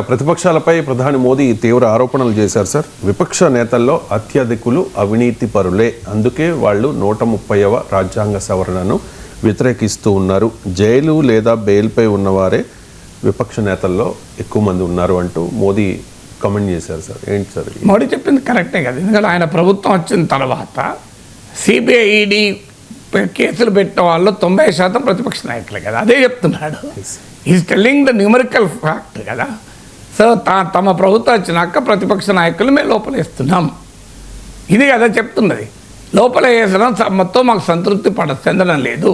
ప్రతిపక్షాలపై ప్రధాని మోదీ తీవ్ర ఆరోపణలు చేశారు సార్. విపక్ష నేతల్లో అత్యధికులు అవినీతి పరులే, అందుకే వాళ్ళు 130వ రాజ్యాంగ సవరణను వ్యతిరేకిస్తూ ఉన్నారు. జైలు లేదా బెయిల్పై ఉన్నవారే విపక్ష నేతల్లో ఎక్కువ మంది ఉన్నారు అంటూ మోదీ కమెంట్ చేశారు సార్. ఏంటి సార్? మోడీ చెప్పింది కరెక్టే కదా. ఎందుకంటే ఆయన ప్రభుత్వం వచ్చిన తర్వాత సిబిఐ ఈడీ కేసులు పెట్టిన వాళ్ళు 90% ప్రతిపక్ష నాయకులే కదా. అదే చెప్తున్నాడు. Is telling the numerical fact కదా. సో తమ ప్రభుత్వం వచ్చినాక ప్రతిపక్ష నాయకులు మేము లోపలేస్తున్నాం, ఇది కదా చెప్తున్నది. లోపల వేసడం మొత్తం మాకు సంతృప్తి చెందడం లేదు,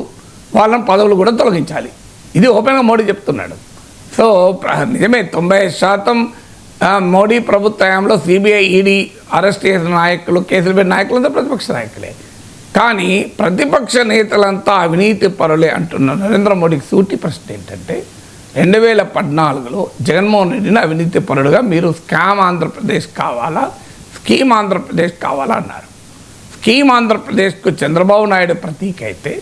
వాళ్ళని పదవులు కూడా తొలగించాలి, ఇది ఓపెన్గా మోడీ చెప్తున్నాడు. సో నిజమే 90% మోడీ ప్రభుత్వంలో సిబిఐ ఈడీ అరెస్ట్ చేసిన నాయకులు, కేసులు పెట్టిన నాయకులంతా ప్రతిపక్ష నాయకులే. కానీ ప్రతిపక్ష నేతలంతా అవినీతి పరులే అంటున్న నరేంద్ర మోడీకి సూటి ప్రశ్న ఏంటంటే, 2014లో జగన్మోహన్ రెడ్డిని అవినీతి పరుడుగా మీరు స్కామ్ ఆంధ్రప్రదేశ్ కావాలా, స్కీమ్ ఆంధ్రప్రదేశ్ కావాలా అన్నారు. స్కీమ్ ఆంధ్రప్రదేశ్కు చంద్రబాబు నాయుడు ప్రతీక అయితే,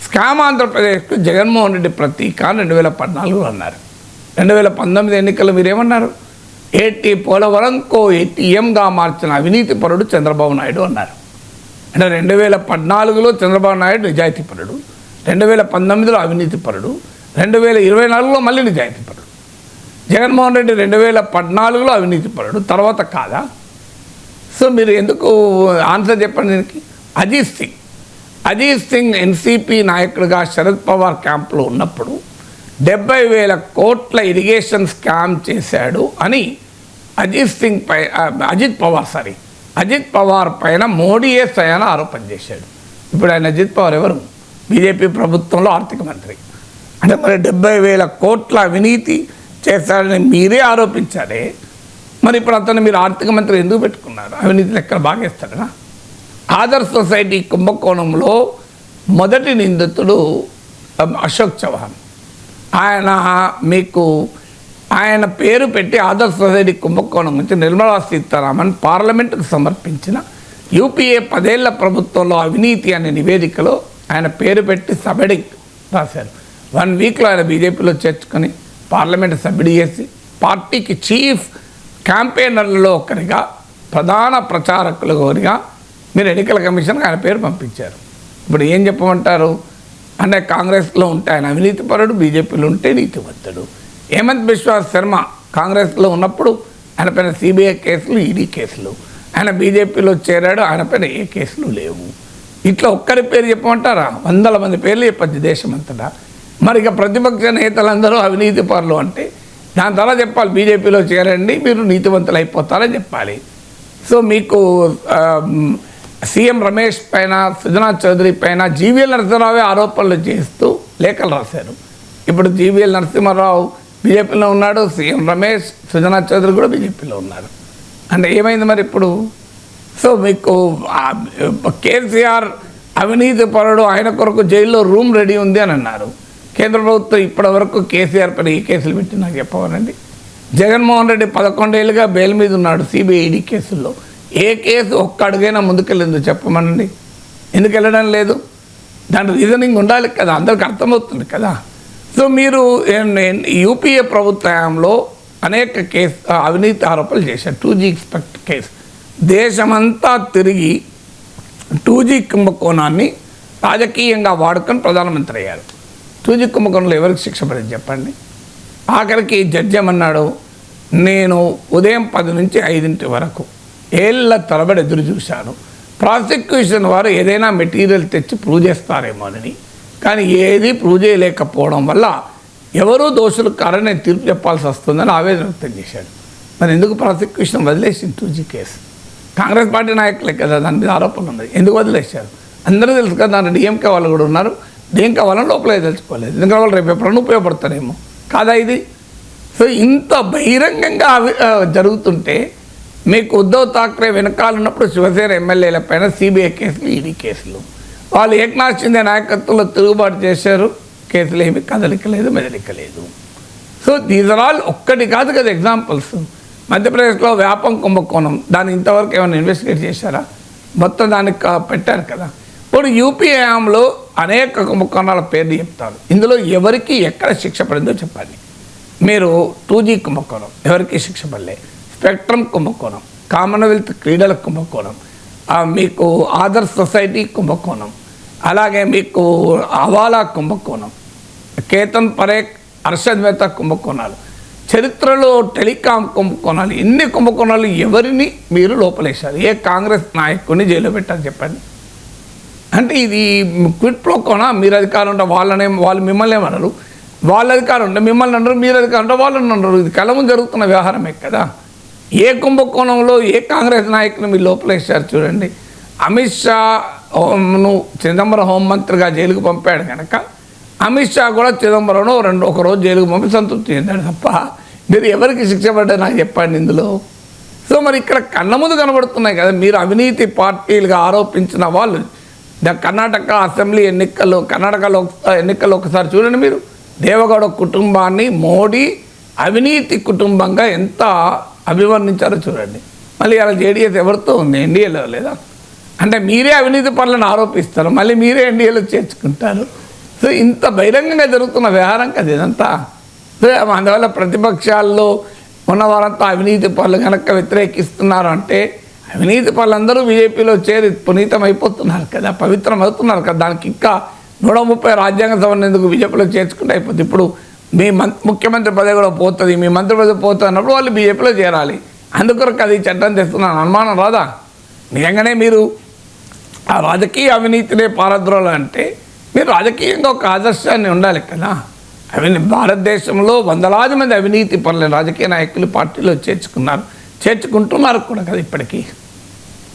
స్కామ్ ఆంధ్రప్రదేశ్కు జగన్మోహన్ రెడ్డి ప్రతీక 2014లో అన్నారు. 2019 ఎన్నికలు మీరేమన్నారు? పోలవరంకో ఏటీఎంగా మార్చిన అవినీతి పరుడు చంద్రబాబు నాయుడు అన్నారు. అంటే 2014లో చంద్రబాబు నాయుడు నిజాయితీ పరుడు, 2019లో అవినీతి పరుడు, 2024లో మళ్ళీ నిజాయితీ పరుడు. జగన్మోహన్ రెడ్డి 2014లో అవినీతి పరుడు, తర్వాత కాదా? సో మీరు ఎందుకు ఆన్సర్ చెప్పండి దీనికి? అజిత్ సింగ్ ఎన్సీపీ నాయకుడిగా శరద్ పవార్ క్యాంప్లో ఉన్నప్పుడు 70,000 కోట్ల ఇరిగేషన్ స్కామ్ చేశాడు అని అజిత్ పవార్ పైన మోడీయే స్వయాన ఆరోపణ చేశాడు. ఇప్పుడు ఆయన అజిత్ పవార్ ఎవరు? బీజేపీ ప్రభుత్వంలో ఆర్థిక మంత్రి. అంటే మరి 70,000 కోట్ల అవినీతి చేశాడని మీరే ఆరోపించారే, మరి ఇప్పుడు అతను మీరు ఆర్థిక మంత్రి ఎందుకు పెట్టుకున్నారు? అవినీతి లెక్కలు బాగేస్తాడనా? ఆదర్శ్ సొసైటీ కుంభకోణంలో మొదటి నిందితుడు అశోక్ చౌహాన్. ఆయన పేరు పెట్టి ఆదర్శ్ సొసైటీ కుంభకోణం నుంచి నిర్మలా సీతారామన్ పార్లమెంటుకు సమర్పించిన యూపీఏ 10 ఏళ్ల ప్రభుత్వంలో అవినీతి అనే నివేదికలో ఆయన పేరు పెట్టి సబ్హెడింగ్ రాశారు. 1 వీక్లో ఆయన బీజేపీలో చేర్చుకొని పార్లమెంటు సభ్యుడు చేసి పార్టీకి చీఫ్ క్యాంపెయినర్లలో ఒకరిగా, ప్రధాన ప్రచారకులుగా మీరు ఎన్నికల కమిషన్కి ఆయన పేరు పంపించారు. ఇప్పుడు ఏం చెప్పమంటారు? అంటే కాంగ్రెస్లో ఉంటే ఆయన అవినీతి పరుడు, బీజేపీలో ఉంటే నీతివంతుడు. హేమంత్ బిశ్వా శర్మ కాంగ్రెస్లో ఉన్నప్పుడు ఆయన పైన సిబిఐ కేసులు, ఈడీ కేసులు. ఆయన బీజేపీలో చేరాడు, ఆయన పైన ఏ కేసులు లేవు. ఇట్లా ఒక్కరి పేరు చెప్పమంటారా? 100 మంది పేర్లు చెప్పచ్చు దేశమంతటా. మరి ఇక ప్రతిపక్ష నేతలందరూ అవినీతి పరులు అంటే దాని తర్వాత చెప్పాలి, బీజేపీలో చేరండి మీరు నీతివంతులు అయిపోతారని చెప్పాలి. సో మీకు సీఎం రమేష్ పైన, సుజనా చౌదరి పైన జీవీఎల్ నరసింహారావు ఆరోపణలు చేస్తూ లేఖలు రాశారు. ఇప్పుడు జీవీఎల్ నరసింహారావు బీజేపీలో ఉన్నాడు, సీఎం రమేష్, సుజనా చౌదరి కూడా బీజేపీలో ఉన్నారు. అంటే ఏమైంది మరి ఇప్పుడు? సో మీకు కేసీఆర్ అవినీతి పరుడు, ఆయన కొరకు జైల్లో రూమ్ రెడీ ఉంది అని అన్నారు. కేంద్ర ప్రభుత్వం ఇప్పటి వరకు కేసీఆర్ పైన ఏ కేసులు పెట్టి నాకు చెప్పవాలండి? జగన్మోహన్ రెడ్డి 11 ఏళ్ళుగా బెయిల్ మీద ఉన్నాడు సిబిఐ ఈడీ కేసుల్లో. ఏ కేసు ఒక్క అడుగైనా ముందుకెళ్ళిందో చెప్పమనండి. ఎందుకు వెళ్ళడం లేదు? దాని రీజనింగ్ ఉండాలి కదా, అందరికి అర్థమవుతుంది కదా. సో మీరు యూపీఏ ప్రభుత్వంలో అనేక అవినీతి ఆరోపణలు చేశారు. 2G ఎక్స్పెక్ట్ కేసు దేశమంతా తిరిగి 2G కుంభకోణాన్ని రాజకీయంగా వాడుకొని ప్రధానమంత్రి అయ్యారు. 2G కుంభకోణంలో ఎవరికి శిక్ష పడింది చెప్పండి? ఆఖరికి జడ్జి ఏమన్నాడు, నేను ఉదయం 10 నుంచి 5 వరకు ఏళ్ళ తరబడి ఎదురు చూశాను, ప్రాసిక్యూషన్ వారు ఏదైనా మెటీరియల్ తెచ్చి ప్రూవ్ చేస్తారేమోనని. కానీ ఏది ప్రూవ్ చేయలేకపోవడం వల్ల ఎవరూ దోషులు కారని నేను తీర్పు చెప్పాల్సి వస్తుందని ఆవేదన వ్యక్తం చేశాడు. మరి ఎందుకు ప్రాసిక్యూషన్ వదిలేసింది 2G కేసు? కాంగ్రెస్ పార్టీ నాయకులే కదా దాని మీద ఆరోపణలు ఉన్నాయి, ఎందుకు వదిలేశారు? అందరూ తెలుసు కదా, దాంట్లో డిఎంకే వాళ్ళు కూడా ఉన్నారు. డిఎంకే వాళ్ళని లోపలే తెలుసుకోలేదు, ఎందుకంటే వాళ్ళు రేపు ఎప్పుడన్నా ఉపయోగపడతారేమో కాదా ఇది? సో ఇంత బహిరంగంగా జరుగుతుంటే మీకు ఉద్ధవ్ ఠాక్రే వెనకాల ఉన్నప్పుడు శివసేన ఎమ్మెల్యేల పైన సిబిఐ కేసులు, ఈడీ కేసులు. వాళ్ళు ఏక్నాథ్ షిండే నాయకత్వంలో తిరుగుబాటు చేశారు, కేసులు ఏమి కదలికలేదు, మెదలికలేదు. సో దీస్ ఆర్ ఆల్ ఒక్కటి కాదు కదా ఎగ్జాంపుల్స్. మధ్యప్రదేశ్లో వ్యాపం కుంభకోణం, దాన్ని ఇంతవరకు ఏమైనా ఇన్వెస్టిగేట్ చేశారా? మొత్తం దానికి పెట్టారు కదా. ఇప్పుడు యూపీఏలో అనేక కుంభకోణాల పేర్లు చెప్తారు, ఇందులో ఎవరికి ఎక్కడ శిక్ష పడిందో చెప్పండి. మీరు 2G కుంభకోణం ఎవరికి శిక్ష పడలే, స్పెక్ట్రమ్ కుంభకోణం, కామన్వెల్త్ క్రీడల కుంభకోణం, మీకు ఆదర్శ్ సొసైటీ కుంభకోణం, అలాగే మీకు హవాలా కుంభకోణం, కేతన్ పరేఖ్, హర్షద్ మెహతా కుంభకోణాలు, చరిత్రలో టెలికాం కుంభకోణాలు, ఎన్ని కుంభకోణాలు ఎవరిని మీరు లోపలేశారు? ఏ కాంగ్రెస్ నాయకుడిని జైల్లో పెట్టారు చెప్పండి? అంటే ఇది క్విట్ ప్రోకోనా? మీరు అధికారం ఉంటే వాళ్ళు మిమ్మల్ని ఏమన్నారు, వాళ్ళ అధికారం ఉంటే మిమ్మల్ని అన్నారు, మీరు అధికారం ఉంటే వాళ్ళని అన్నారు. ఇది కలము జరుగుతున్న వ్యవహారమే కదా. ఏ కుంభకోణంలో ఏ కాంగ్రెస్ నాయకుని మీరు లోపలేశారు చూడండి. అమిత్ షాను చిదంబరం హోంమంత్రిగా జైలుకు పంపాడు కనుక అమిత్ షా కూడా చిదంబరంలో ఒకరోజు జైలుకు పంపి సంతృప్తి చెందాడు తప్ప మీరు ఎవరికి శిక్ష పడ్డా నాకు చెప్పండి ఇందులో. సో మరి ఇక్కడ కళ్ళ ముందు కనబడుతున్నాయి కదా మీరు అవినీతి పార్టీలుగా ఆరోపించిన వాళ్ళు. కర్ణాటక అసెంబ్లీ ఎన్నికల్లో, కర్ణాటక ఎన్నికల్లో ఒకసారి చూడండి మీరు, దేవగౌడ కుటుంబాన్ని మోడీ అవినీతి కుటుంబంగా ఎంత అభివర్ణించారో చూడండి. మళ్ళీ అలా జేడీఎస్ ఎవరితో ఉంది? ఎన్డీఏలో లేదా? అంటే మీరే అవినీతి పనులను ఆరోపిస్తారు, మళ్ళీ మీరే ఎన్డీఏలో చేర్చుకుంటారు. సో ఇంత బహిరంగంగా జరుగుతున్న వ్యవహారం కదా ఇదంతా. సో అందువల్ల ప్రతిపక్షాల్లో ఉన్నవారంతా అవినీతి పనులు కనుక వ్యతిరేకిస్తున్నారు అంటే అవినీతి పనులందరూ బీజేపీలో చేరి పునీతం అయిపోతున్నారు కదా, పవిత్రం అవుతున్నారు కదా. దానికి ఇంకా 130 రాజ్యాంగ సవరణ ఎందుకు బీజేపీలో చేర్చుకుంటే అయిపోతుంది. ఇప్పుడు మీ ముఖ్యమంత్రి పదవి కూడా పోతుంది, మీ మంత్రి పదవి పోతుంది అన్నప్పుడు వాళ్ళు బీజేపీలో చేరాలి. అందుకొరకు అది చట్టం తెస్తున్నాను అనుమానం రాదా? నిజంగానే మీరు ఆ రాజకీయ అవినీతినే పారద్రోలంటే మీరు రాజకీయంగా ఒక ఆదర్శాన్ని ఉండాలి కదా. భారతదేశంలో వందలాది మంది అవినీతి పనులు రాజకీయ నాయకులు పార్టీలో చేర్చుకుంటున్నారు కూడా కదా ఇప్పటికీ.